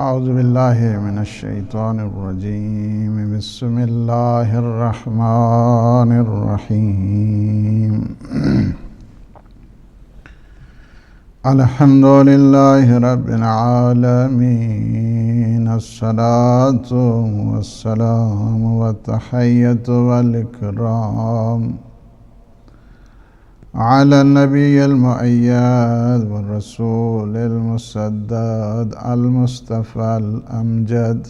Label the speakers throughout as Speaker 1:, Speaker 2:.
Speaker 1: اعوذ باللہ من الشیطان الرجیم بسم اللہ الرحمن الرحیم الحمد للہ رب العالمین الصلاة والسلام والتحیۃ والاکرام على النبي المؤيد والرسول المسدد المصطفى الأمجد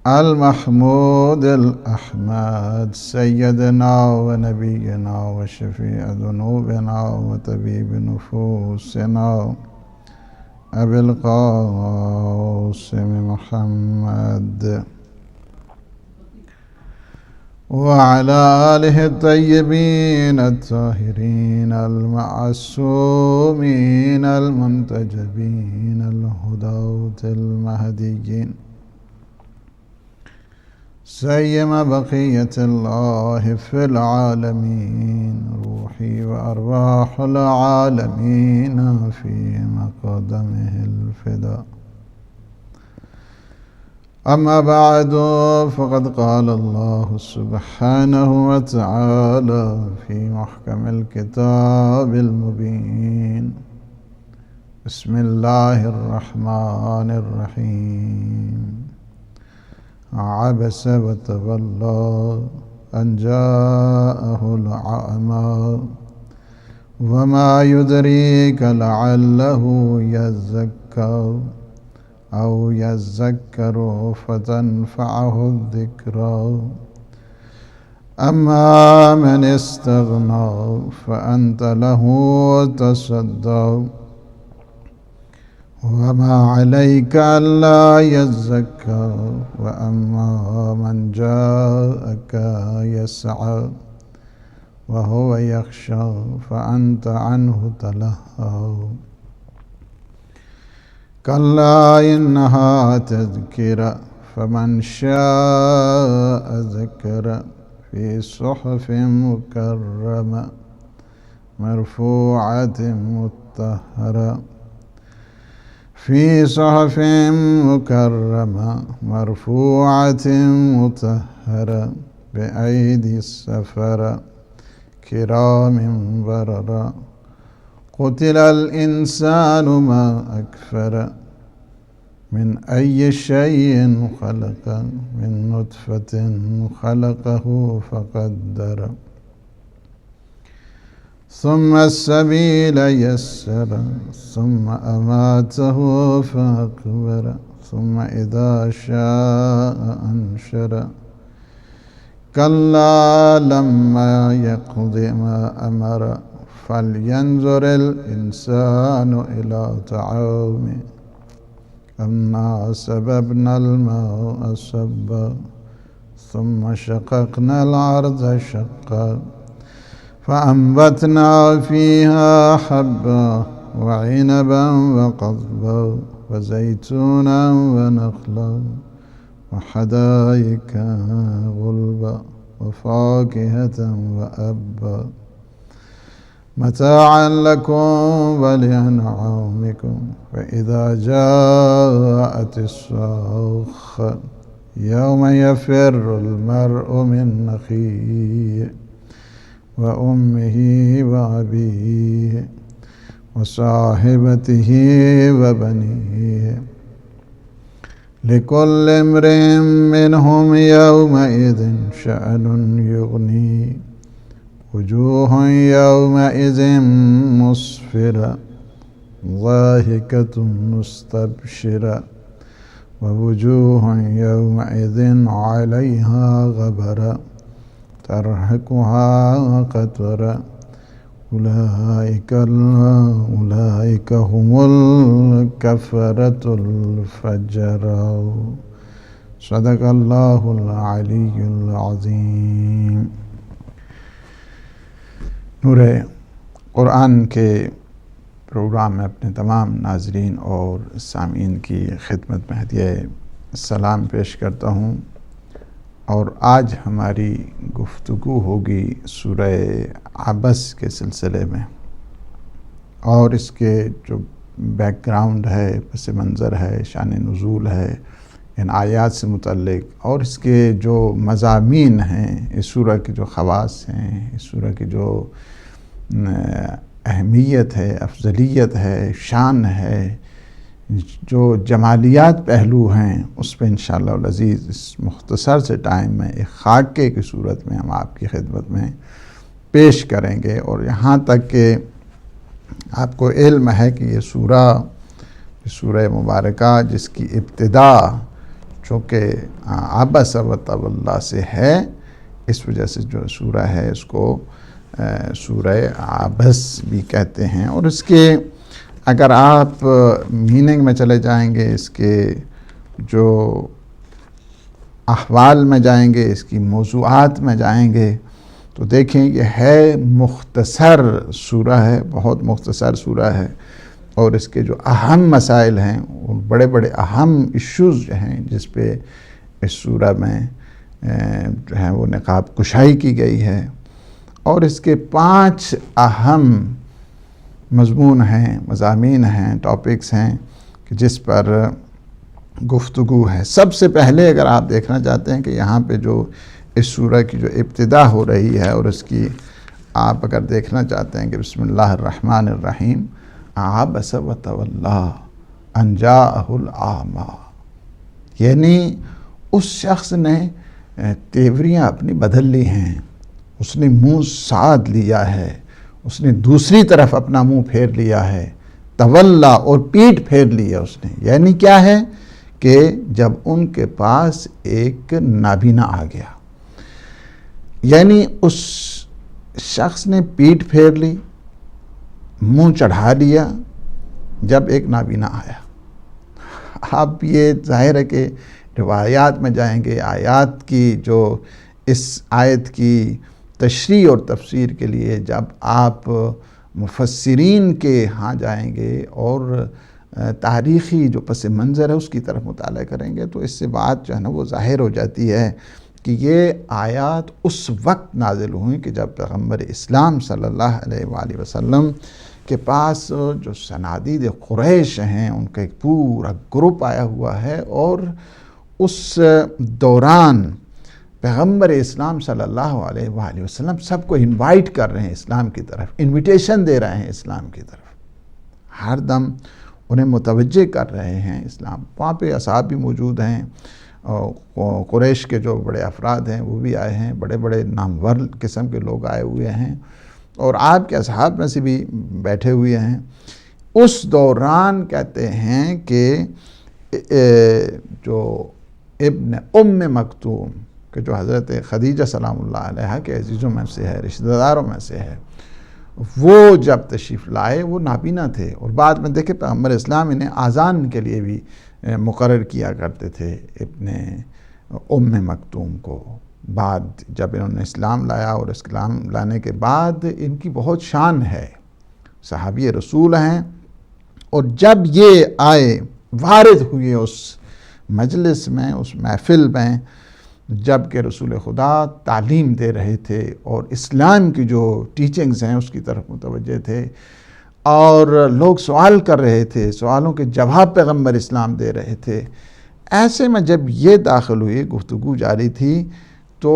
Speaker 1: المحمود الأحمد سيدنا ونبينا وشفيع ذنوبنا وطبيب نفوسنا أبي القاسم محمد وعلى آله الطيبين الطاهرين المعصومين المنتجبين الهداة المهديين سيما بقية الله في العالمين روحي وأرواح العالمين في مقدمه الفداء أما بعد فقد قال الله سبحانه وتعالى في محكم الكتاب المبين بسم الله الرحمن الرحيم عبس وتولى أن جاءه الأعمى وما يدريك لعله يزكى أو يذكر فتنفعه الذكرى أما من استغنى فأنت له تصدى وما عليك ألا يزكى وأما من جاءك يسعى وهو يخشى فأنت عنه تلهى كلا إنها تذكرة فمن شاء ذكر في صحف مكرمة مرفوعة مطهرة في صحف مكرمة مرفوعة مطهرة بأيدي السفرة كرام بررة قتل الإنسان ما أكفر من أي شيء خلق من نطفة خلقه فقدر ثم السبيل يسر ثم أماته فأقبر ثم إذا شاء أنشر كلا لما يقض ما أمر فلينظر الإنسان إلى طعامه أنا سببنا الماء صبا ثم شققنا الأرض شقا فأنبتنا فيها حبا وعنبا وقضبا وزيتونا ونخلا وحدائق غلبا وفاكهة وأبا متاعا لكم ولأنعامكم فإذا جاءت الصاخة يوم يفر المرء من أخيه وأمه وأبيه وصاحبته وبنيه لكل امرئ منهم يومئذ شأن يغنيه وجوه يومئذ مسفرة ضاحكة مستبشرة ووجوه يومئذ عليها غبرة ترهقها قترة أولئك هم الكفرة الفجرة صدق الله العلي العظيم. نور قرآن کے پروگرام میں اپنے تمام ناظرین اور سامعین کی خدمت میں ہدیہ سلام پیش کرتا ہوں اور آج ہماری گفتگو ہوگی سورہ عبس کے سلسلے میں، اور اس کے جو بیک گراؤنڈ ہے، پس منظر ہے، شان نزول ہے ان آیات سے متعلق، اور اس کے جو مضامین ہیں، اس سورہ کے جو خواص ہیں، اس سورہ کی جو اہمیت ہے، افضلیت ہے، شان ہے، جو جمالیات پہلو ہیں، اس پہ انشاءاللہ العزیز اس مختصر سے ٹائم میں ایک خاکے کی صورت میں ہم آپ کی خدمت میں پیش کریں گے۔ اور یہاں تک کہ آپ کو علم ہے کہ یہ سورہ مبارکہ جس کی ابتدا چونکہ عبس و تولی سے ہے، اس وجہ سے جو سورہ ہے اس کو سورہ عبس بھی کہتے ہیں۔ اور اس کے اگر آپ میننگ میں چلے جائیں گے، اس کے جو احوال میں جائیں گے، اس کی موضوعات میں جائیں گے، تو دیکھیں یہ ہے مختصر سورہ ہے، بہت مختصر سورہ ہے، اور اس کے جو اہم مسائل ہیں، وہ بڑے بڑے اہم ایشوز جو ہیں جس پہ اس سورہ میں جو ہے وہ نقاب کشائی کی گئی ہے، اور اس کے 5 اہم مضمون ہیں، مضامین ہیں، ٹاپکس ہیں کہ جس پر گفتگو ہے۔ سب سے پہلے اگر آپ دیکھنا چاہتے ہیں کہ یہاں پہ جو اس سورہ کی جو ابتدا ہو رہی ہے، اور اس کی آپ اگر دیکھنا چاہتے ہیں کہ بسم اللہ الرحمن الرحیم، عبس و تولی ان جاءہ الاعمی، یعنی اس شخص نے تیوریاں اپنی بدل لی ہیں، اس نے منہ ساد لیا ہے، اس نے دوسری طرف اپنا منہ پھیر لیا ہے، تولا اور پیٹھ پھیر لی ہے اس نے۔ یعنی کیا ہے کہ جب ان کے پاس ایک نابینا آ گیا، یعنی اس شخص نے پیٹھ پھیر لی، منہ چڑھا لیا جب ایک نابینا آیا۔ اب یہ ظاہر ہے کہ روایات میں جائیں گے، آیات کی جو اس آیت کی تشریح اور تفسیر کے لیے جب آپ مفسرین کے ہاں جائیں گے اور تاریخی جو پس منظر ہے اس کی طرف مطالعہ کریں گے، تو اس سے بات جو ہے نا وہ ظاہر ہو جاتی ہے کہ یہ آیات اس وقت نازل ہوئیں کہ جب پیغمبر اسلام صلی اللہ علیہ وآلہ وسلم کے پاس جو صنادید قریش ہیں ان کا ایک پورا گروپ آیا ہوا ہے، اور اس دوران پیغمبر اسلام صلی اللہ علیہ وآلہ وسلم سب کو انوائٹ کر رہے ہیں اسلام کی طرف، انویٹیشن دے رہے ہیں اسلام کی طرف، ہر دم انہیں متوجہ کر رہے ہیں اسلام۔ وہاں پہ اصحاب بھی موجود ہیں، قریش کے جو بڑے افراد ہیں وہ بھی آئے ہیں، بڑے بڑے نامور قسم کے لوگ آئے ہوئے ہیں، اور آپ کے اصحاب میں سے بھی بیٹھے ہوئے ہیں۔ اس دوران کہتے ہیں کہ جو ابن ام مکتوم کہ جو حضرت خدیجہ سلام اللہ علیہ کے عزیزوں میں سے ہے، رشتہ داروں میں سے ہے، وہ جب تشریف لائے وہ نابینا تھے، اور بعد میں دیکھیں پیغمبر اسلام انہیں آذان کے لیے بھی مقرر کیا کرتے تھے ابن ام مکتوم کو۔ بعد جب انہوں نے اسلام لایا اور اسلام لانے کے بعد ان کی بہت شان ہے، صحابی رسول ہیں، اور جب یہ آئے وارد ہوئے اس مجلس میں، اس محفل میں، جب کہ رسول خدا تعلیم دے رہے تھے اور اسلام کی جو ٹیچنگز ہیں اس کی طرف متوجہ تھے، اور لوگ سوال کر رہے تھے، سوالوں کے جواب پیغمبر اسلام دے رہے تھے، ایسے میں جب یہ داخل ہوئی، گفتگو جاری تھی، تو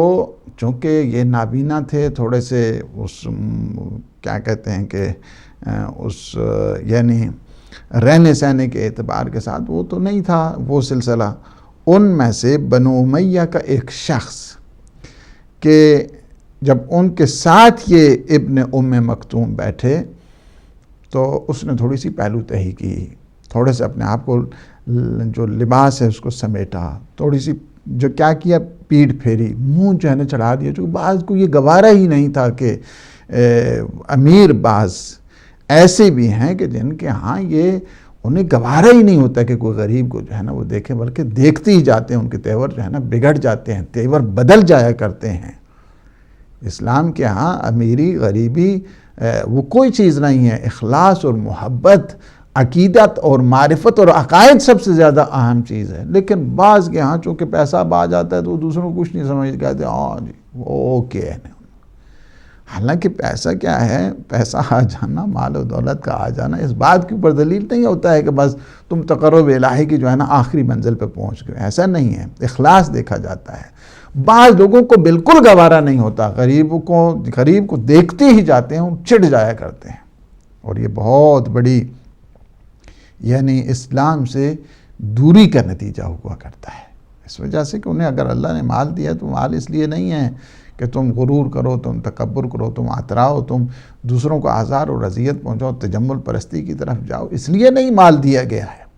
Speaker 1: چونکہ یہ نابینا تھے، تھوڑے سے اس کیا کہتے ہیں کہ اس یعنی رہنے سہنے کے اعتبار کے ساتھ وہ تو نہیں تھا وہ سلسلہ، ان میں سے بنو امیہ کا ایک شخص کہ جب ان کے ساتھ یہ ابن ام مکتوم بیٹھے تو اس نے تھوڑی سی پہلو تہی کی، تھوڑے سے اپنے آپ کو جو لباس ہے اس کو سمیٹا، تھوڑی سی جو کیا کیا پیٹھ پھیری، منہ جو ہے نا چڑھا دیا، چونکہ بعض کو یہ گوارا ہی نہیں تھا کہ امیر بعض ایسے بھی ہیں کہ جن کے ہاں یہ انہیں گوارا ہی نہیں ہوتا کہ کوئی غریب کو جو ہے نا وہ دیکھے، بلکہ دیکھتے ہی جاتے ہیں، ان کے تیور جو ہے نا بگڑ جاتے ہیں، تیور بدل جایا کرتے ہیں۔ اسلام کے ہاں امیری غریبی وہ کوئی چیز نہیں ہے، اخلاص اور محبت، عقیدت اور معرفت اور عقائد سب سے زیادہ اہم چیز ہے۔ لیکن بعض کے ہاں چونکہ پیسہ آ جاتا ہے تو وہ دوسروں کو کچھ نہیں سمجھ، کہتے ہیں ہاں جی اوکے ہے۔ حالانکہ پیسہ کیا ہے، پیسہ آ جانا، مال و دولت کا آ جانا اس بات کے اوپر دلیل نہیں ہوتا ہے کہ بس تم تقرب الہی کی جو ہے نا آخری منزل پہ پہنچ گئے، ایسا نہیں ہے، اخلاص دیکھا جاتا ہے۔ بعض لوگوں کو بالکل گوارا نہیں ہوتا، غریب کو دیکھتے ہی جاتے ہیں، چڑ جایا کرتے ہیں، اور یہ بہت بڑی یعنی اسلام سے دوری کا نتیجہ ہوا کرتا ہے، اس وجہ سے کہ انہیں اگر اللہ نے مال دیا تو مال اس لیے نہیں ہے کہ تم غرور کرو، تم تکبر کرو، تم اتراؤ، تم دوسروں کو آزار اور اذیت پہنچاؤ، تجمل پرستی کی طرف جاؤ، اس لیے نہیں مال دیا گیا ہے۔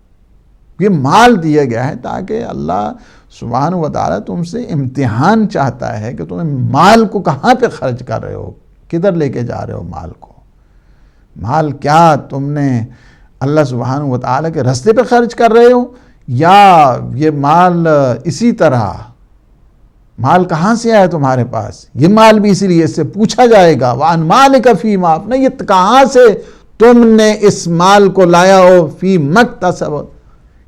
Speaker 1: یہ مال دیا گیا ہے تاکہ اللہ سبحانہ و تعالیٰ تم سے امتحان چاہتا ہے کہ تم مال کو کہاں پہ خرچ کر رہے ہو، کدھر لے کے جا رہے ہو مال کو۔ مال کیا تم نے اللہ سبحانہ و تعالیٰ کے راستے پہ خرچ کر رہے ہو، یا یہ مال اسی طرح، مال کہاں سے آیا تمہارے پاس؟ یہ مال بھی اسی لیے اس سے پوچھا جائے گا، وَعَنْ مَالِكَ فِي مَا أَفْنَيْتَ، یہ کہاں سے تم نے اس مال کو لایا ہو، فی مکتسب،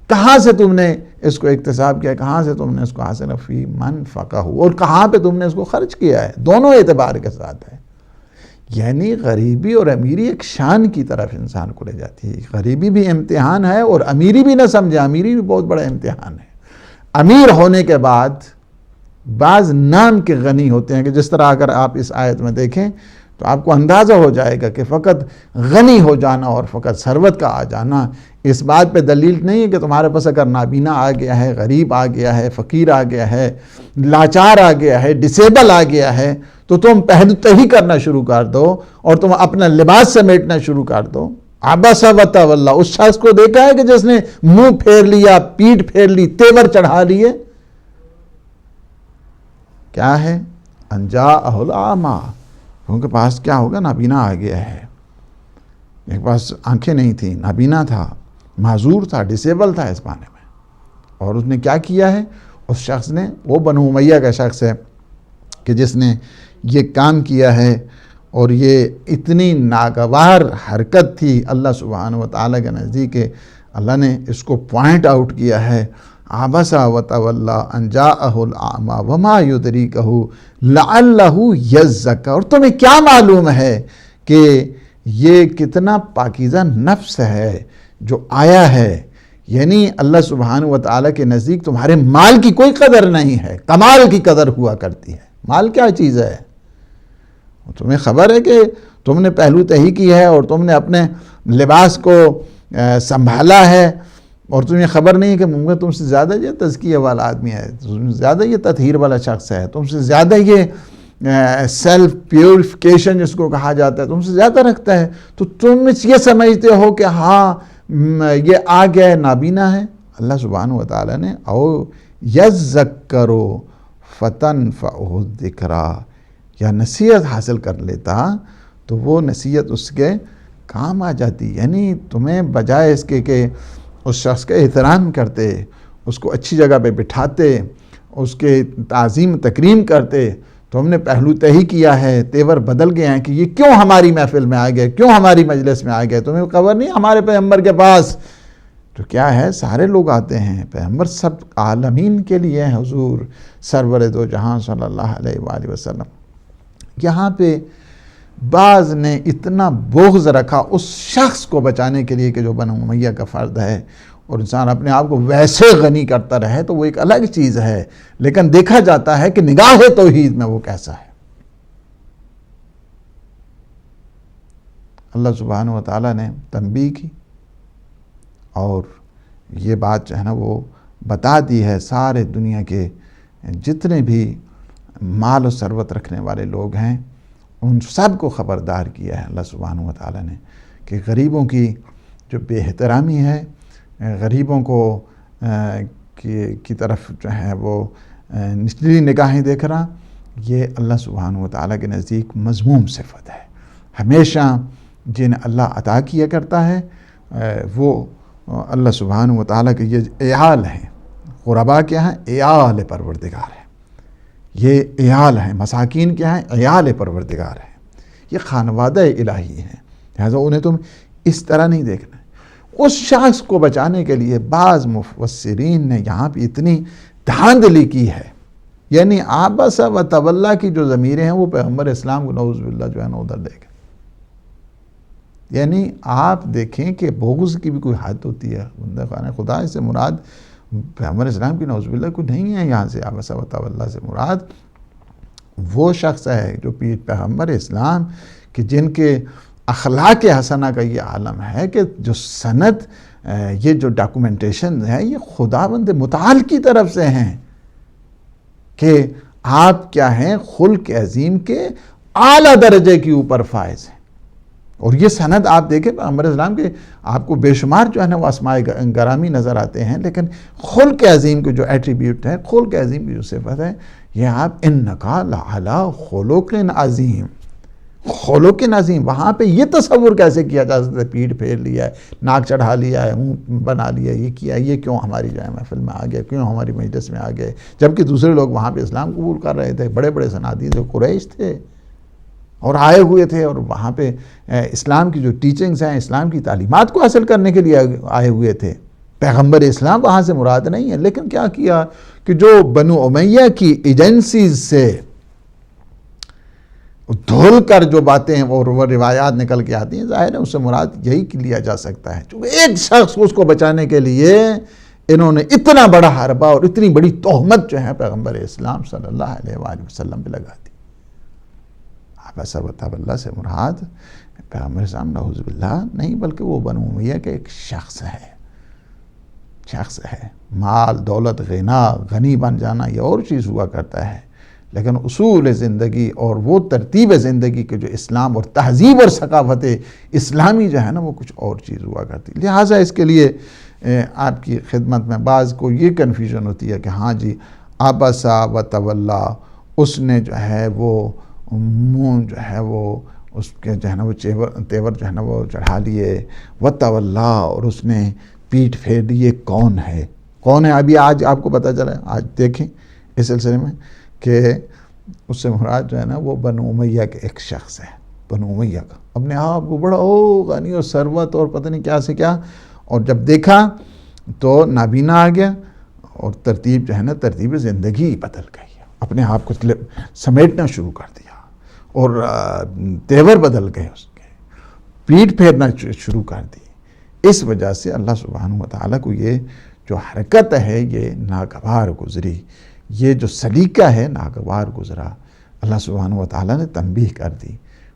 Speaker 1: کہاں سے تم نے اس کو اکتساب کیا، کہاں سے تم نے اس کو حاصل کیا، فی منفقہ، اور کہاں پہ تم نے اس کو خرچ کیا ہے، دونوں اعتبار کے ساتھ ہے۔ یعنی غریبی اور امیری ایک شان کی طرف انسان کو لے جاتی ہے، غریبی بھی امتحان ہے اور امیری بھی نہ سمجھے، امیری بھی بہت بڑا امتحان ہے۔ امیر ہونے کے بعد بعض نام کے غنی ہوتے ہیں، کہ جس طرح اگر آپ اس آیت میں دیکھیں تو آپ کو اندازہ ہو جائے گا کہ فقط غنی ہو جانا اور فقط ثروت کا آ جانا اس بات پہ دلیل نہیں ہے کہ تمہارے پاس اگر نابینا آ گیا ہے، غریب آ گیا ہے، فقیر آ گیا ہے، لاچار آ گیا ہے، ڈسیبل آ گیا ہے، تو تم پہلو کرنا شروع کر دو اور تم اپنا لباس سمیٹنا شروع کر دو۔ عبس وتولی، اس شخص کو دیکھا ہے کہ جس نے منہ پھیر لیا، پیٹ پھیر لی، تیور چڑھا لیے، کیا ہے؟ ان جاءہ الاعمی، ان کے پاس کیا ہوگا؟ نابینا آ گیا ہے، ایک پاس آنکھیں نہیں تھیں، نابینا تھا، معذور تھا، ڈسیبل تھا اس معنی میں، اور اس نے کیا کیا ہے؟ اس شخص نے، وہ بنو امیہ کا شخص ہے کہ جس نے یہ کام کیا ہے، اور یہ اتنی ناگوار حرکت تھی اللہ سبحانہ و تعالیٰ کے نزدیک، اللہ نے اس کو پوائنٹ آؤٹ کیا ہے، عبس وتولی ان جاءہ الاعمی وما یدریکہ لعلہ یزکیٰ، اور تمہیں کیا معلوم ہے کہ یہ کتنا پاکیزہ نفس ہے جو آیا ہے، یعنی اللہ سبحانہ و تعالیٰ کے نزدیک تمہارے مال کی کوئی قدر نہیں ہے، کمال کی قدر ہوا کرتی ہے۔ مال کیا چیز ہے؟ تمہیں خبر ہے کہ تم نے پہلو تہی کی ہے اور تم نے اپنے لباس کو سنبھالا ہے، اور تمہیں خبر نہیں ہے کہ ممکن تم سے زیادہ یہ تزکیہ والا آدمی ہے، تم سے زیادہ یہ تطہیر والا شخص ہے، تم سے زیادہ یہ سیلف پیوریفیکیشن جس کو کہا جاتا ہے تم سے زیادہ رکھتا ہے، تو تم یہ سمجھتے ہو کہ ہاں یہ آ گیا ہے، نابینا ہے۔ اللہ سبحانہ و تعالیٰ نے او یذکرو فتنفعہ الذکریٰ، یا نصیحت حاصل کر لیتا تو وہ نصیحت اس کے کام آ جاتی، یعنی تمہیں بجائے اس کے کہ اس شخص کا احترام کرتے، اس کو اچھی جگہ پہ بٹھاتے، اس کے تعظیم تکریم کرتے، تو ہم نے پہلو تہی کیا ہے، تیور بدل گئے ہیں کہ یہ کیوں ہماری محفل میں آ گئے، کیوں ہماری مجلس میں آ گئے، تمہیں خبر نہیں ہمارے پیغمبر کے پاس تو کیا ہے، سارے لوگ آتے ہیں، پیغمبر سب عالمین کے لیے ہیں، حضور سرور دو جہاں صلی اللہ علیہ وآلہ وسلم۔ یہاں پہ بعض نے اتنا بغض رکھا اس شخص کو بچانے کے لیے کہ جو بنو امیہ کا فرد ہے، اور انسان اپنے آپ کو ویسے غنی کرتا رہے تو وہ ایک الگ چیز ہے، لیکن دیکھا جاتا ہے کہ نگاہ توحید میں وہ کیسا ہے۔ اللہ سبحانہ و تعالیٰ نے تنبیہ کی اور یہ بات جو ہے نا وہ بتا دی ہے، سارے دنیا کے جتنے بھی مال و ثروت رکھنے والے لوگ ہیں ان سب کو خبردار کیا ہے اللہ سبحانہ و تعالیٰ نے کہ غریبوں کی جو بے احترامی ہے، غریبوں کو کی طرف جو ہے وہ نچلی نگاہیں دیکھنا، یہ اللہ سبحانہ و تعالیٰ کے نزدیک مذموم صفت ہے۔ ہمیشہ جنہیں اللہ عطا کیا کرتا ہے وہ اللہ سبحانہ و تعالیٰ کے یہ عیال ہیں، غرباء کیا ہیں؟ عیال پروردگار ہیں، یہ عیال ہیں، مساکین کیا ہیں؟ عیال پروردگار ہیں، یہ خانوادہ الہی ہیں، لہذا انہیں تم اس طرح نہیں دیکھنا ہے۔ اس شخص کو بچانے کے لیے بعض مفسرین نے یہاں پہ اتنی دھاندلی کی ہے یعنی عبس و تولا کی جو ضمیریں ہیں وہ پیغمبر اسلام کو نعوذ باللہ جو ہے نا ادھر لے گئے. یعنی آپ دیکھیں کہ بغض کی بھی کوئی حد ہوتی ہے. بندہ خانہ خدا سے مراد پیغمبر اسلام کی نعوذ باللہ کوئی نہیں ہے. یہاں سے عبس و تولا سے مراد وہ شخص ہے جو پیغمبر اسلام کہ جن کے اخلاق حسنہ کا یہ عالم ہے کہ جو سند یہ جو ڈاکومنٹیشن ہے یہ خداوند متعال کی طرف سے ہیں کہ آپ کیا ہیں خلق عظیم کے اعلیٰ درجے کی اوپر فائز ہیں. اور یہ سند آپ دیکھیں پیغمبر اسلام کے آپ کو بے شمار جو ہے نا وہ اسماء گرامی نظر آتے ہیں، لیکن خلق عظیم کے جو ایٹریبیوٹ ہے، خلق عظیم کی جو صفت ہے، یہ آپ انکا لعلی خلق عظیم، خلق عظیم. وہاں پہ یہ تصور کیسے کیا جا سکتا ہے پیٹھ پھیر لیا ہے، ناک چڑھا لیا ہے، منہ بنا لیا، یہ کیا، یہ کیوں ہماری جو ہے محفل میں آ گئے، کیوں ہماری مجلس میں آ گئے، جبکہ دوسرے لوگ وہاں پہ اسلام قبول کر رہے تھے، بڑے بڑے صنادید قریش تھے اور آئے ہوئے تھے اور وہاں پہ اسلام کی جو ٹیچنگز ہیں، اسلام کی تعلیمات کو حاصل کرنے کے لیے آئے ہوئے تھے. پیغمبر اسلام وہاں سے مراد نہیں ہے. لیکن کیا کیا کہ جو بنو امیہ کی ایجنسیز سے دھول کر جو باتیں ہیں وہ روایات نکل کے آتی ہیں، ظاہر ہے اس سے مراد یہی لیا جا سکتا ہے. چونکہ ایک شخص اس کو بچانے کے لیے انہوں نے اتنا بڑا حربہ اور اتنی بڑی تہمت جو ہے پیغمبر اسلام صلی اللہ علیہ وآلہ وسلم پہ لگا دی. عبس و تولا سے مراد پیغمبر اسلام نعوذ باللہ نہیں بلکہ وہ بنو امیہ کے ایک شخص ہے. مال دولت غنی بن جانا یہ اور چیز ہوا کرتا ہے، لیکن اصول زندگی اور وہ ترتیب زندگی کے جو اسلام اور تہذیب اور ثقافت اسلامی جو ہے نا وہ کچھ اور چیز ہوا کرتی. لہٰذا اس کے لیے آپ کی خدمت میں بعض کو یہ کنفیوژن ہوتی ہے کہ ہاں جی عبس و تولا، اس نے جو ہے وہ منہ جو ہے وہ اس کے جو ہے نا وہ تیور جو ہے نا وہ چڑھا لیے، و تولا، اور اس نے پیٹھ پھیر لی. یہ کون ہے؟ ابھی آج آپ کو پتہ چلا ہے، آج دیکھیں اس سلسلے میں کہ اس سے مراد جو ہے نا وہ بنو امیہ کے ایک شخص ہے. بنو امیہ کا اپنے آپ کو بڑا غنی اور ثروت اور پتہ نہیں کیا سے کیا، اور جب دیکھا تو نابینا آ گیا اور ترتیب جو ہے نا ترتیب زندگی بدل گئی، اپنے آپ کو سمیٹنا شروع کر دیا اور تیور بدل گئے، اس کے پیٹھ پھیرنا شروع کر دی. اس وجہ سے اللہ سبحانہ وتعالیٰ کو یہ جو حرکت ہے یہ ناگوار گزری، یہ جو سلیقہ ہے ناگوار گزرا. اللہ سبحانہ وتعالیٰ نے تنبیہ کر دی،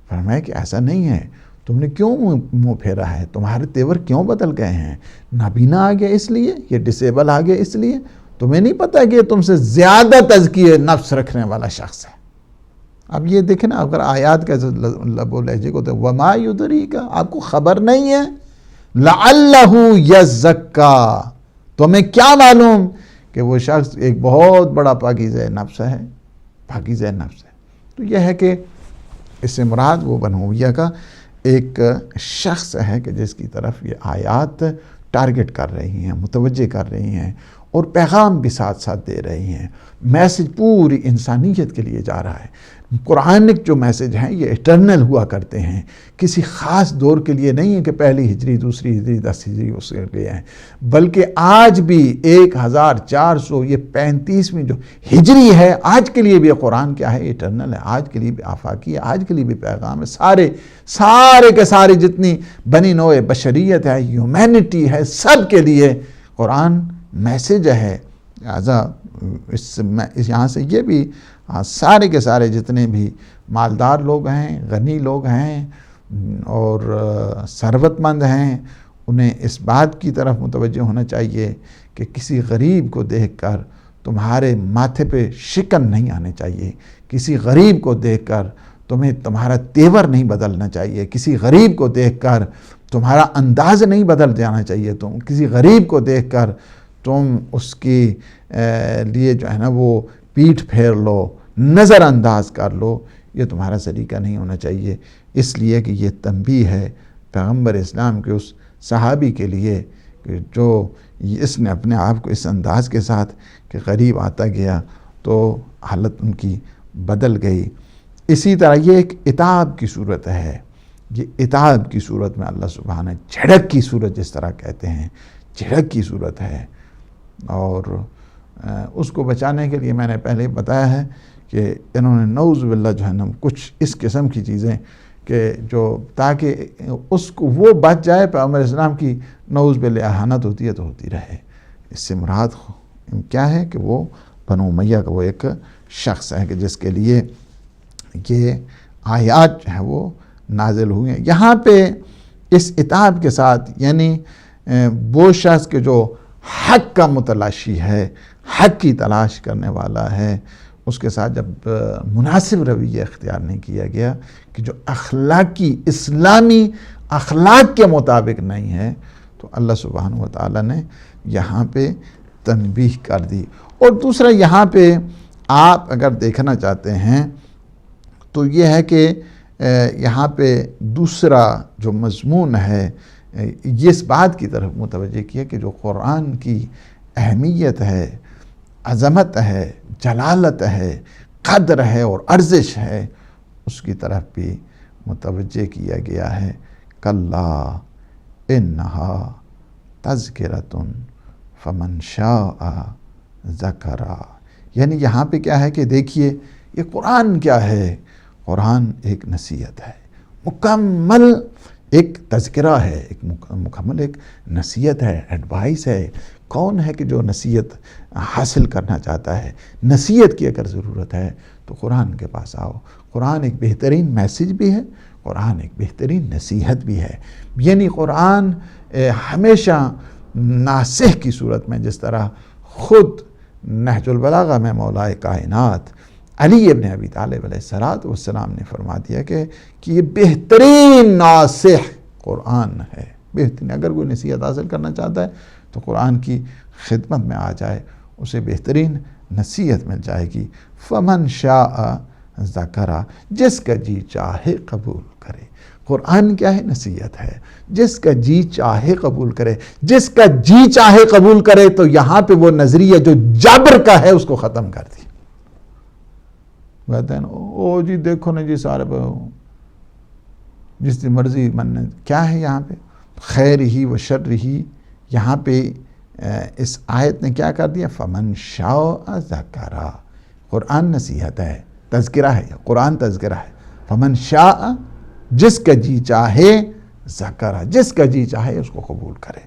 Speaker 1: فرمایا کہ ایسا نہیں ہے، تم نے کیوں منہ پھیرا ہے، تمہارے تیور کیوں بدل گئے ہیں؟ نابینا آ گیا اس لیے، یہ ڈسیبل آ گیا اس لیے، تمہیں نہیں پتہ کہ یہ تم سے زیادہ تزکیہ نفس رکھنے والا شخص ہے. اب یہ دیکھیں نا، اگر آیات کا لب و لہجے کو تو وما یدریک، آپ کو خبر نہیں ہے، لعلہ یزکا، تمہیں کیا معلوم کہ وہ شخص ایک بہت بڑا پاکیزہ نفس ہے. تو یہ ہے کہ اس سے مراد وہ بنو امیہ کا ایک شخص ہے کہ جس کی طرف یہ آیات ٹارگٹ کر رہی ہیں، متوجہ کر رہی ہیں اور پیغام بھی ساتھ ساتھ دے رہی ہیں. میسج پوری انسانیت کے لیے جا رہا ہے. قرآنک جو میسج ہیں یہ اٹرنل ہوا کرتے ہیں، کسی خاص دور کے لیے نہیں ہے کہ پہلی ہجری، دوسری ہجری، 10 ہجری اس کے لیے ہیں، بلکہ آج بھی 1435 جو ہجری ہے آج کے لیے بھی قرآن کیا ہے، اٹرنل ہے، آج کے لیے بھی آفاقی ہے، آج کے لیے بھی پیغام ہے. سارے کے سارے جتنی بنی نوع بشریت ہے، ہیومینٹی ہے، سب کے لیے قرآن میسج ہے. لہٰذا یہاں سے یہ بھی سارے کے سارے جتنے بھی مالدار لوگ ہیں، غنی لوگ ہیں اور ثروت مند ہیں، انہیں اس بات کی طرف متوجہ ہونا چاہیے کہ کسی غریب کو دیکھ کر تمہارے ماتھے پہ شکن نہیں آنے چاہیے، کسی غریب کو دیکھ کر تمہارا تیور نہیں بدلنا چاہیے، کسی غریب کو دیکھ کر تمہارا انداز نہیں بدل جانا چاہیے، کسی غریب کو دیکھ کر تم اس کی لیے جو ہے نا وہ پیٹھ پھیر لو، نظر انداز کر لو. یہ تمہارا سلیقہ نہیں ہونا چاہیے. اس لیے کہ یہ تنبیہ ہے پیغمبر اسلام کے اس صحابی کے لیے کہ جو اس نے اپنے آپ کو اس انداز کے ساتھ کہ غریب آتا گیا تو حالت ان کی بدل گئی. اسی طرح یہ ایک عتاب کی صورت ہے. یہ عتاب کی صورت میں اللہ سبحانہ جھڑک کی صورت جس طرح کہتے ہیں، جھڑک کی صورت ہے. اور اس کو بچانے کے لیے میں نے پہلے بتایا ہے کہ انہوں نے نعوذ باللہ جہنم کچھ اس قسم کی چیزیں کہ جو تاکہ اس کو وہ بچ جائے، پیغمبر اسلام کی نعوذ باللہ اہانت ہوتی ہے تو ہوتی رہے۔ اس سے مراد کیا ہے کہ وہ بنو امیہ کا وہ ایک شخص ہے کہ جس کے لیے یہ آیات جو ہیں وہ نازل ہوئی ہیں۔ یہاں پہ اس عتاب کے ساتھ یعنی وہ شخص کہ جو حق کا متلاشی ہے، حق کی تلاش کرنے والا ہے، اس کے ساتھ جب مناسب رویہ اختیار نہیں کیا گیا کہ جو اخلاقی اسلامی اخلاق کے مطابق نہیں ہے، تو اللہ سبحانہ وتعالی نے یہاں پہ تنبیہ کر دی۔ اور دوسرا یہاں پہ آپ اگر دیکھنا چاہتے ہیں تو یہ ہے کہ یہاں پہ دوسرا جو مضمون ہے یہ اس بات کی طرف متوجہ کیا کہ جو قرآن کی اہمیت ہے، عظمت ہے، جلالت ہے، قدر ہے اور ارزش ہے، اس کی طرف بھی متوجہ کیا گیا ہے۔ کلا انہا تذکرۃ فمن شاء ذکرہ، یعنی یہاں پہ کیا ہے کہ دیکھیے یہ قرآن کیا ہے؟ قرآن ایک نصیحت ہے، مکمل ایک تذکرہ ہے، ایک مکمل ایک نصیحت ہے، ایڈوائس ہے۔ کون ہے کہ جو نصیحت حاصل کرنا چاہتا ہے، نصیحت کی اگر ضرورت ہے تو قرآن کے پاس آؤ۔ قرآن ایک بہترین میسیج بھی ہے، قرآن ایک بہترین نصیحت بھی ہے۔ یعنی قرآن ہمیشہ ناصح کی صورت میں، جس طرح خود نہج البلاغہ میں مولا کائنات علی ابن ابی طالب علیہ السلام نے فرما دیا کہ یہ بہترین ناصح قرآن ہے۔ بہترین، اگر کوئی نصیحت حاصل کرنا چاہتا ہے تو قرآن کی خدمت میں آ جائے، اسے بہترین نصیحت مل جائے گی۔ فمن شاء ذکرہ، جس کا جی چاہے قبول کرے۔ قرآن کیا ہے؟ نصیحت ہے، جس کا جی چاہے قبول کرے۔ جس کا جی چاہے قبول کرے تو یہاں پہ وہ نظریہ جو جبر کا ہے اس کو ختم کر دی۔ کہتے ہیں او جی دیکھو نا جی سارے جس کی مرضی مننے، کیا ہے یہاں پہ؟ خیر ہی و شر ہی، یہاں پہ اس آیت نے کیا کر دیا؟ فمن شاء ذکرہ۔ قرآن نصیحت ہے، تذکرہ ہے، قرآن تذکرہ ہے۔ فمن شاء، جس کا جی چاہے، ذکرہ، جس کا جی چاہے اس کو قبول کرے۔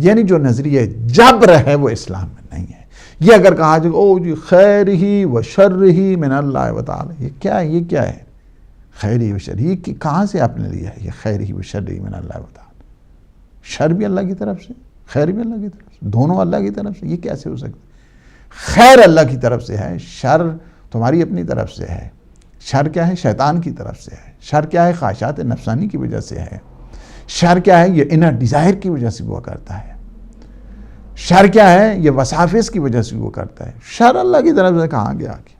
Speaker 1: یعنی جو نظریہ جبر ہے وہ اسلام میں نہیں ہے۔ یہ اگر کہا جائے او جی خیر ہی و شر ہی من اللہ و تعالی، یہ کیا ہے؟ یہ کیا ہے خیر ہی و شر ہی؟ کہاں سے آپ نے لیا ہے یہ خیر ہی و شر ہی من اللہ و تعالی؟ شر بھی اللہ کی طرف سے، خیر بھی اللہ کی طرف سے، دونوں اللہ کی طرف سے، یہ کیسے ہو سکتا؟ خیر اللہ کی طرف سے ہے، شر تمہاری اپنی طرف سے ہے۔ شر کیا ہے؟ شیطان کی طرف سے ہے۔ شر کیا ہے؟ خواہشات نفسانی کی وجہ سے ہے۔ شر کیا ہے؟ یہ انر ڈیزائر کی وجہ سے وہ کرتا ہے۔ شر کیا ہے؟ یہ وساوس کی وجہ سے وہ کرتا ہے۔ شر اللہ کی طرف سے کہاں گیا آگے؟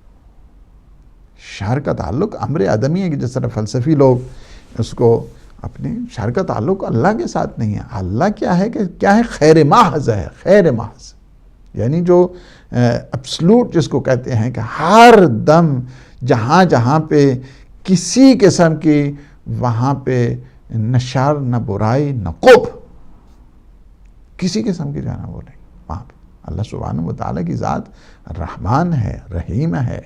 Speaker 1: شر کا تعلق امر آدمی ہے کہ جس طرح فلسفی لوگ اس کو اپنے، شر کا تعلق اللہ کے ساتھ نہیں ہے۔ اللہ کیا ہے کہ کیا ہے؟ خیر محض ہے، خیر محض، یعنی جو ابسلوٹ جس کو کہتے ہیں کہ ہر دم جہاں جہاں پہ کسی قسم کی وہاں پہ نہ شر نہ برائی نہ قبح، کسی قسم کی جانا وہ نہیں وہاں پہ۔ اللہ سبحانہ وتعالی کی ذات رحمان ہے، رحیم ہے۔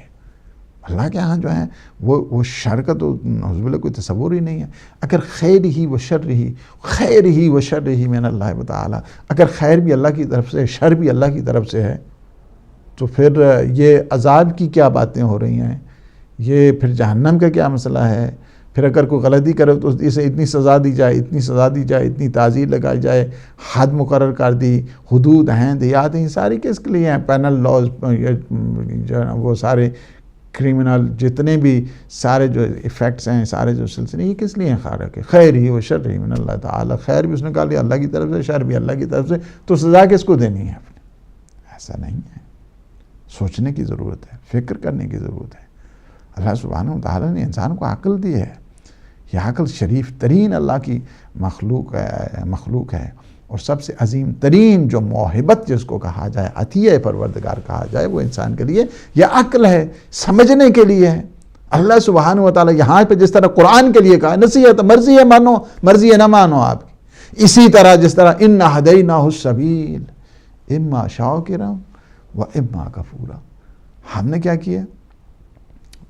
Speaker 1: اللہ کے ہاں جو ہے وہ شر کا تو نعوذ باللہ کوئی تصور ہی نہیں ہے۔ اگر خیر ہی و شر ہی، خیر ہی و شر ہی من اللہ تعالی، اگر خیر بھی اللہ کی طرف سے، شر بھی اللہ کی طرف سے ہے، تو پھر یہ عذاب کی کیا باتیں ہو رہی ہیں؟ یہ پھر جہنم کا کیا مسئلہ ہے؟ پھر اگر کوئی غلطی کرے تو اسے اتنی سزا دی جائے، اتنی سزا دی جائے، اتنی تعزیر لگائی جائے، حد مقرر کر دی، حدود ہیں، دیات ہیں، ساری کس کے لیے ہیں؟ پینل لاز جو وہ سارے کرمنل جتنے بھی سارے جو ایفیکٹس ہیں، سارے جو سلسلے، یہ کس لیے ہیں؟ خارق ہے، خیر ہی و شر ہی من اللہ تعالی، خیر بھی اس نے کہا لیا اللہ کی طرف سے، شر بھی اللہ کی طرف سے، تو سزا کس کو دینی ہے؟ ایسا نہیں ہے۔ سوچنے کی ضرورت ہے، فکر کرنے کی ضرورت ہے۔ اللہ سبحانہ وتعالی نے انسان کو عقل دی ہے، یہ عقل شریف ترین اللہ کی مخلوق ہے، اور سب سے عظیم ترین جو موہبت جس کو کہا جائے، عطیہ پروردگار کہا جائے، وہ انسان کے لیے یہ عقل ہے، سمجھنے کے لیے ہے۔ اللہ سبحانہ وتعالی یہاں پہ جس طرح قرآن کے لیے کہا نصیحت، مرضی ہے مانو، مرضی ہے نہ مانو آپ کی، اسی طرح جس طرح اِنَّا هَدَيْنَاهُ السَّبِيلَ اِمَّا شَاكِرًا وَإِمَّا كَفُورًا، ہم نے کیا کیا؟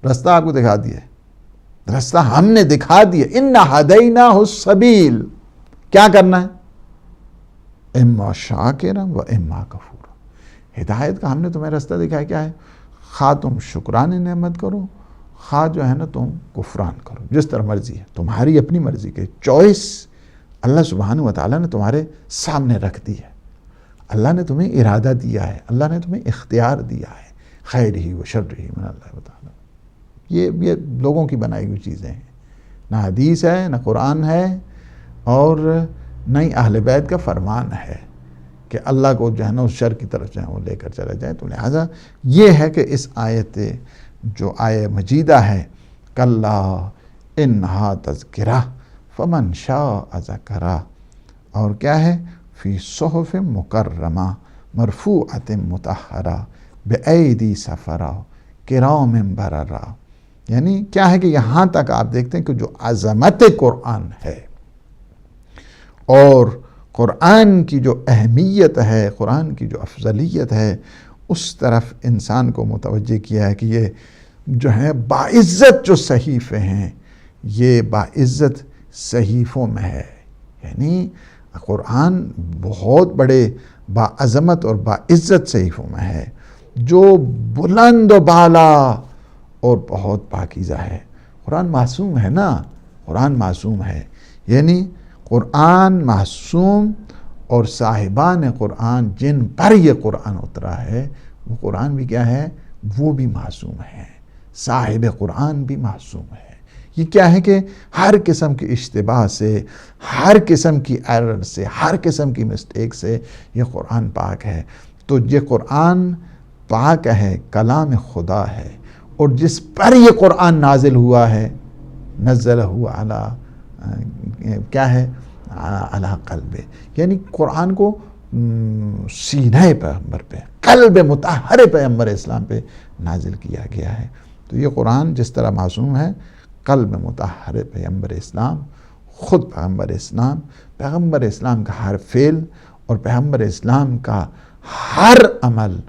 Speaker 1: رستہ آپ کو دکھا دیا ہے، رستہ ہم نے دکھا دیا. اِنَّا هَدَيْنَاهُ السَّبِيلَ، کیا کرنا ہے؟ اِمَّا شَاكِرًا وَإِمَّا كَفُورًا. ہدایت کا ہم نے تمہیں رستہ دکھایا. کیا ہے؟ خواہ تم شکران نعمت کرو، خواہ جو ہے نا تم کفران کرو، جس طرح مرضی ہے، تمہاری اپنی مرضی کے چوائس اللہ سبحانہ و تعالیٰ نے تمہارے سامنے رکھ دی ہے. اللہ نے تمہیں ارادہ دیا ہے، اللہ نے تمہیں اختیار دیا ہے، خیر ہی و شر ہی من اللہ تعالیٰ. یہ لوگوں کی بنائی ہوئی چیزیں ہیں، نہ حدیث ہے، نہ قرآن ہے، اور نہ ہی اہل بیت کا فرمان ہے کہ اللہ کو جو ہے نا اس شر کی طرف جو ہے وہ لے کر چلا جائے. تو لہٰذا یہ ہے کہ اس آیت جو آیہ مجیدہ ہے، کلا انہا تذکرہ فمن شاء ذکرہ، اور کیا ہے؟ فی صحف مکرمہ مرفوعۃ مطہرہ بایدی سفرہ کرام بررہ. یعنی کیا ہے کہ یہاں تک آپ دیکھتے ہیں کہ جو عظمت قرآن ہے اور قرآن کی جو اہمیت ہے، قرآن کی جو افضلیت ہے، اس طرف انسان کو متوجہ کیا ہے کہ یہ جو ہے باعزت جو صحیفے ہیں، یہ باعزت صحیفوں میں ہے. یعنی قرآن بہت بڑے باعظمت اور باعزت صحیفوں میں ہے، جو بلند و بالا اور بہت پاکیزہ ہے. قرآن معصوم ہے نا، قرآن معصوم ہے. یعنی قرآن معصوم، اور صاحبان قرآن جن پر یہ قرآن اترا ہے وہ قرآن بھی کیا ہے؟ وہ بھی معصوم ہے. صاحب قرآن بھی معصوم ہے. یہ کیا ہے کہ ہر قسم کی اشتباہ سے، ہر قسم کی ایرر سے، ہر قسم کی مسٹیک سے یہ قرآن پاک ہے. تو یہ قرآن پاک ہے، کلام خدا ہے، اور جس پر یہ قرآن نازل ہوا ہے، نزلہ علی کیا ہے؟ علی قلب، یعنی قرآن کو سینہ پیغمبر پہ، قلب مطہر پیغمبر اسلام پہ نازل کیا گیا ہے. تو یہ قرآن جس طرح معصوم ہے، قلب مطہر پیغمبر اسلام، خود پیغمبر اسلام کا ہر فعل اور پیغمبر اسلام کا ہر عمل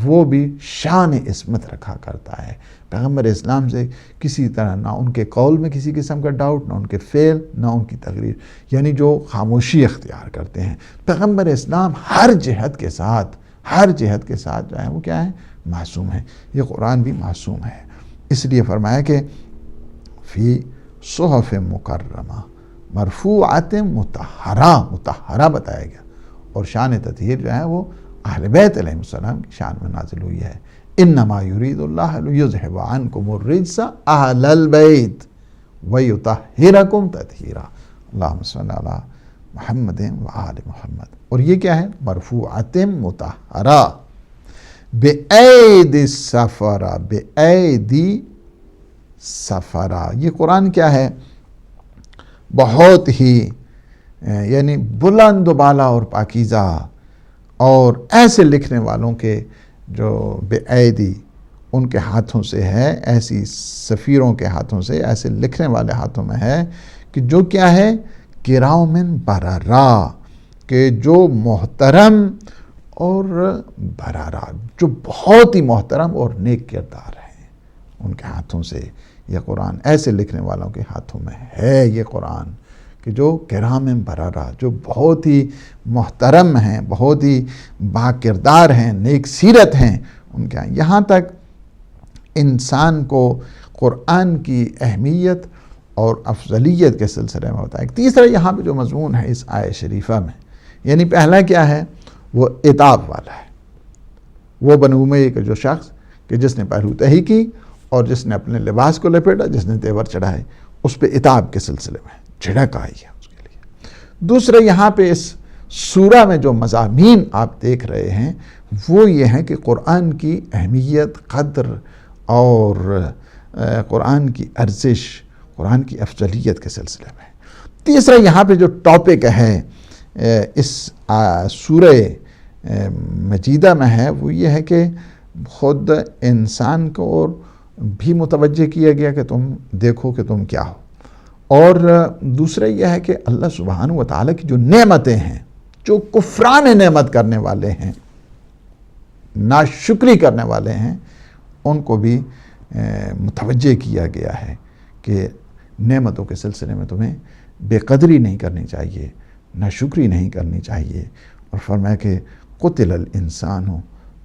Speaker 1: وہ بھی شان عصمت رکھا کرتا ہے. پیغمبر اسلام سے کسی طرح نہ ان کے قول میں کسی قسم کا ڈاؤٹ، نہ ان کے فعل، نہ ان کی تقریر، یعنی جو خاموشی اختیار کرتے ہیں. پیغمبر اسلام ہر جہت کے ساتھ جو ہے وہ کیا ہے؟ معصوم ہے. یہ قرآن بھی معصوم ہے. اس لیے فرمایا کہ فی صحف مکرمہ مرفوعۃ مطہرہ بتایا گیا، اور شان تطہیر جو ہے وہ اہل بیت علیہ السلام کی شان میں نازل ہوئی ہے. انما یرید اللہ لیذھب عنکم الرجس اہل البیت ویطہرکم تطہیرا. اللہم صلی علی محمد وآل محمد. اور یہ کیا ہے؟ مرفوعۃ مطہرہ بایدی سفرہ، بایدی سفرہ. یہ قرآن کیا ہے؟ بہت ہی یعنی بلند و بالا اور پاکیزہ، اور ایسے لکھنے والوں کے جو بایدی ان کے ہاتھوں سے ہے، ایسی سفیروں کے ہاتھوں سے، ایسے لکھنے والے ہاتھوں میں ہے کہ جو کیا ہے؟ کرام بررہ، کہ جو محترم اور بررہ، جو بہت ہی محترم اور نیک کردار ہیں، ان کے ہاتھوں سے یہ قرآن، ایسے لکھنے والوں کے ہاتھوں میں ہے یہ قرآن کہ جو کرام بررہ، جو بہت ہی محترم ہیں، بہت ہی باکردار ہیں، نیک سیرت ہیں ان کے. یہاں تک انسان کو قرآن کی اہمیت اور افضلیت کے سلسلے میں بتایا. تیسرا یہاں پہ جو مضمون ہے اس آیہ شریفہ میں، یعنی پہلا کیا ہے؟ وہ عتاب والا ہے. وہ بنو امیہ کا جو شخص کہ جس نے پہلو تہی کی اور جس نے اپنے لباس کو لپیٹا، جس نے تیور چڑھائے، اس پہ عتاب کے سلسلے میں جھڑک آئی ہے اس کے لیے. دوسرا یہاں پہ اس سورہ میں جو مضامین آپ دیکھ رہے ہیں وہ یہ ہیں کہ قرآن کی اہمیت، قدر اور قرآن کی ارزش، قرآن کی افضلیت کے سلسلے میں. تیسرا یہاں پہ جو ٹاپک ہے اس سورہ مجیدہ میں ہے وہ یہ ہے کہ خود انسان کو بھی متوجہ کیا گیا کہ تم دیکھو کہ تم کیا ہو. اور دوسرا یہ ہے کہ اللہ سبحانہ و تعالیٰ کی جو نعمتیں ہیں، جو کفران نعمت کرنے والے ہیں، ناشکری کرنے والے ہیں ان کو بھی متوجہ کیا گیا ہے کہ نعمتوں کے سلسلے میں تمہیں بے قدری نہیں کرنی چاہیے، ناشکری نہیں کرنی چاہیے۔ اور فرمایا کہ قتل الانسان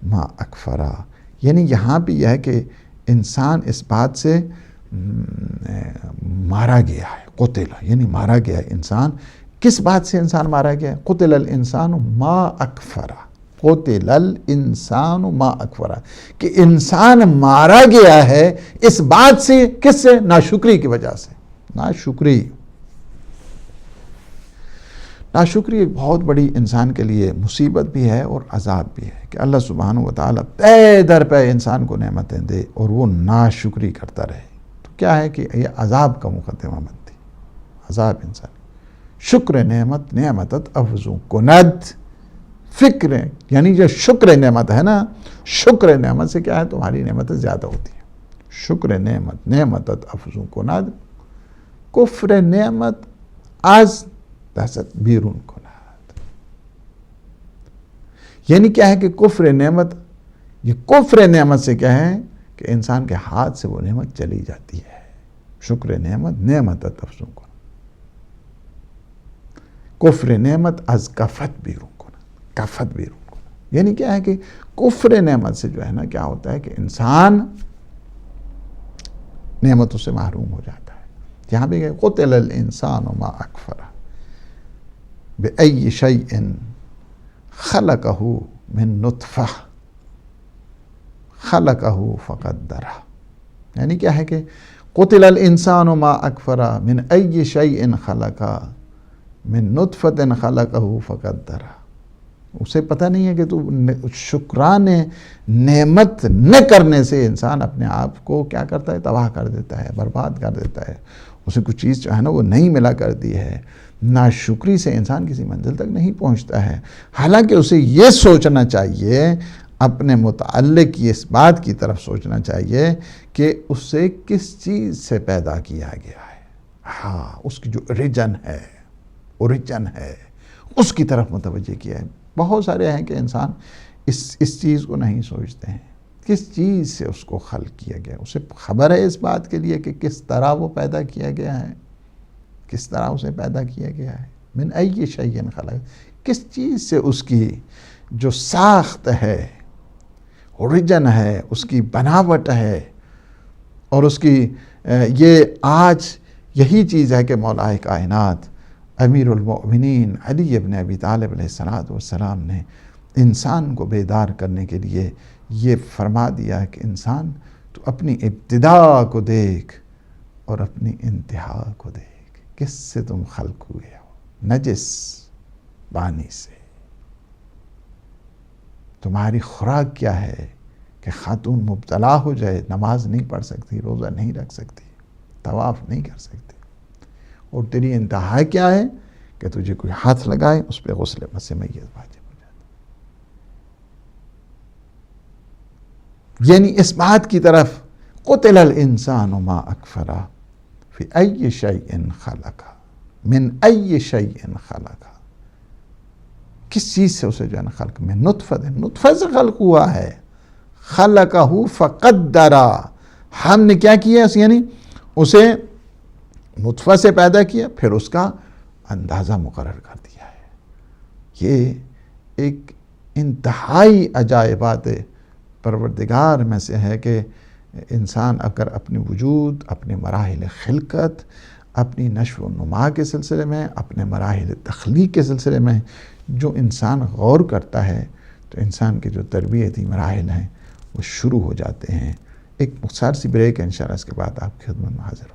Speaker 1: ما اکفرا، یعنی یہاں بھی یہ ہے کہ انسان اس بات سے مارا گیا ہے، قتل یعنی مارا گیا ہے انسان۔ کس بات سے انسان مارا گیا ہے؟ قتل الانسان ما اکفرا، قتل الانسان ما اکفرا، کہ انسان مارا گیا ہے اس بات سے، کس سے؟ ناشکری کی وجہ سے۔ ناشکری ایک بہت بڑی انسان کے لیے مصیبت بھی ہے اور عذاب بھی ہے کہ اللہ سبحانہ و تعالیٰ پے در پے انسان کو نعمتیں دے اور وہ ناشکری کرتا رہے، تو کیا ہے کہ یہ عذاب کا مقدمہ بنتی، عذاب انسان۔ شکر نعمت نعمتت افزوں کند، فکر یعنی جو شکر نعمت ہے نا، شکر نعمت سے کیا ہے؟ تمہاری نعمتیں زیادہ ہوتی ہیں۔ شکر نعمت نعمتت افزوں کند، کفر نعمت از دست بیرون کند۔ یعنی کیا ہے کہ کفر نعمت، یہ کفر نعمت سے کیا ہے کہ انسان کے ہاتھ سے وہ نعمت چلی جاتی ہے۔ شکر نعمت نعمتت افزوں کند، کفر نعمت از کفت بیرون کند، کفت بیرون کند، یعنی کیا ہے کہ کفر نعمت سے جو ہے نا کیا ہوتا ہے کہ انسان نعمتوں سے محروم ہو جاتا ہے۔ یہاں بھی کہ قتل الانسان ما اکفرہ بأی شیء خلقہ من نطفہ خلقہ فقدرہ، یعنی کیا ہے کہ قتل الانسان ما اکفرہ من ای شیء خلقہ من نطفۃ خلقہ فقدرہ۔ اسے پتہ نہیں ہے کہ تو شکران نعمت نہ کرنے سے انسان اپنے آپ کو کیا کرتا ہے؟ تباہ کر دیتا ہے، برباد کر دیتا ہے۔ اسے کچھ چیز جو ہے نا وہ نہیں ملا کرتی ہے۔ ناشکری سے انسان کسی منزل تک نہیں پہنچتا ہے، حالانکہ اسے یہ سوچنا چاہیے، اپنے متعلق یہ اس بات کی طرف سوچنا چاہیے کہ اسے کس چیز سے پیدا کیا گیا ہے۔ ہاں، اس کی جو اوریجن ہے اس کی طرف متوجہ کیا ہے۔ بہت سارے ہیں کہ انسان اس چیز کو نہیں سوچتے ہیں، کس چیز سے اس کو خلق کیا گیا، اسے خبر ہے اس بات کے لیے کہ کس طرح وہ پیدا کیا گیا ہے، کس طرح اسے پیدا کیا گیا ہے۔ من ای شیء خلق، کس چیز سے اس کی جو ساخت ہے، اوریجن ہے، اس کی بناوٹ ہے، اور اس کی یہ آج یہی چیز ہے کہ مولا کائنات امیر المؤمنین علی ابن ابی طالب علیہ السلام نے انسان کو بیدار کرنے کے لیے یہ فرما دیا ہے کہ انسان تو اپنی ابتدا کو دیکھ اور اپنی انتہا کو دیکھ، کس سے تم خلق ہوئے ہو؟ نجس پانی سے۔ تمہاری خوراک کیا ہے کہ خاتون مبتلا ہو جائے، نماز نہیں پڑھ سکتی، روزہ نہیں رکھ سکتی، طواف نہیں کر سکتی، اور تیری انتہا کیا ہے کہ تجھے کوئی ہاتھ لگائے اس پہ غسل مس میت واجب ہو جاتا۔ یعنی اس بات کی طرف قتل الانسان ما اکفرہ فی ای شیء خلقہ من ای شیء خلقہ، کس چیز سے اسے جو ہے نا خلق میں نطفہ سے خلق ہوا ہے، خلقہ فقدرہ، ہم نے کیا کیا، یعنی اسے نطفہ سے پیدا کیا، پھر اس کا اندازہ مقرر کر دیا ہے۔ یہ ایک انتہائی عجائبات پروردگار میں سے ہے کہ انسان اگر اپنے وجود، اپنے مراحل خلقت، اپنی نشو و نما کے سلسلے میں، اپنے مراحل تخلیق کے سلسلے میں جو انسان غور کرتا ہے تو انسان کے جو تربیتی مراحل ہیں وہ شروع ہو جاتے ہیں۔ ایک مختصر سی بریک ہے، انشاءاللہ اس کے بعد آپ کی خدمت میں حاضر ہوں۔